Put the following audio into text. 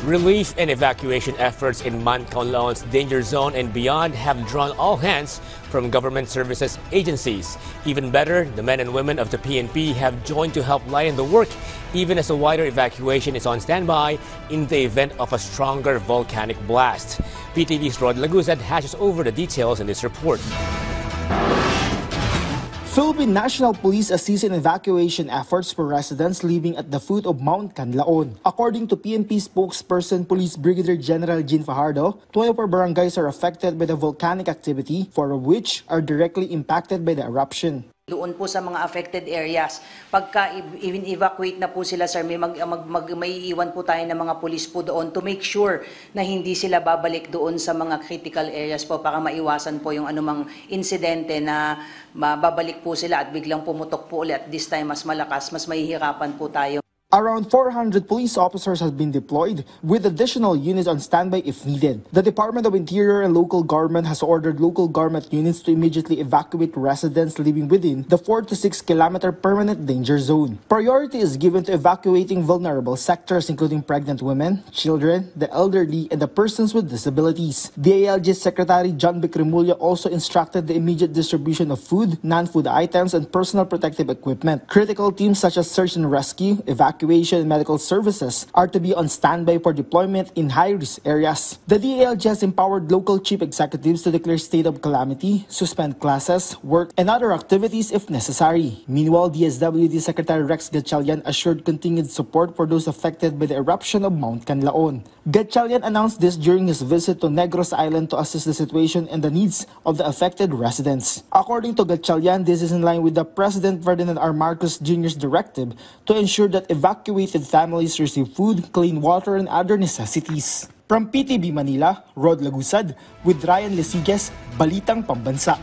Relief and evacuation efforts in Mount Kanlaon's danger zone and beyond have drawn all hands from government services agencies. Even better, the men and women of the PNP have joined to help lighten the work, even as a wider evacuation is on standby in the event of a stronger volcanic blast. PTV's Rod Laguzad hashes over the details in this report. Philippine National Police assist in evacuation efforts for residents living at the foot of Mount Kanlaon. According to PNP spokesperson Police Brigadier General Jean Fajardo, 24 barangays are affected by the volcanic activity, 4 of which are directly impacted by the eruption. Doon po sa mga affected areas, pagka even evacuate na po sila, sir, may iiwan po tayo ng mga pulis po doon to make sure na hindi sila babalik doon sa mga critical areas po para maiwasan po yung anumang insidente na mababalik po sila at biglang pumutok po ulit. This time mas malakas, mas mahihirapan po tayo. Around 400 police officers have been deployed, with additional units on standby if needed. The Department of Interior and Local Government has ordered local government units to immediately evacuate residents living within the 4 to 6 kilometer permanent danger zone. Priority is given to evacuating vulnerable sectors including pregnant women, children, the elderly, and the persons with disabilities. DILG Secretary John Bicrimulya also instructed the immediate distribution of food, non-food items, and personal protective equipment. Critical teams such as search and rescue, evacuation, and medical services are to be on standby for deployment in high-risk areas. The DILG has empowered local chief executives to declare state of calamity, suspend classes, work, and other activities if necessary. Meanwhile, DSWD Secretary Rex Gatchalian assured continued support for those affected by the eruption of Mount Kanlaon. Gatchalian announced this during his visit to Negros Island to assess the situation and the needs of the affected residents. According to Gatchalian, this is in line with the President Ferdinand R. Marcos Jr.'s directive to ensure that evacuated families receive food, clean water, and other necessities. From PTV Manila, Rod Laguzad with Ryan Lesiges, Balitang Pambansa.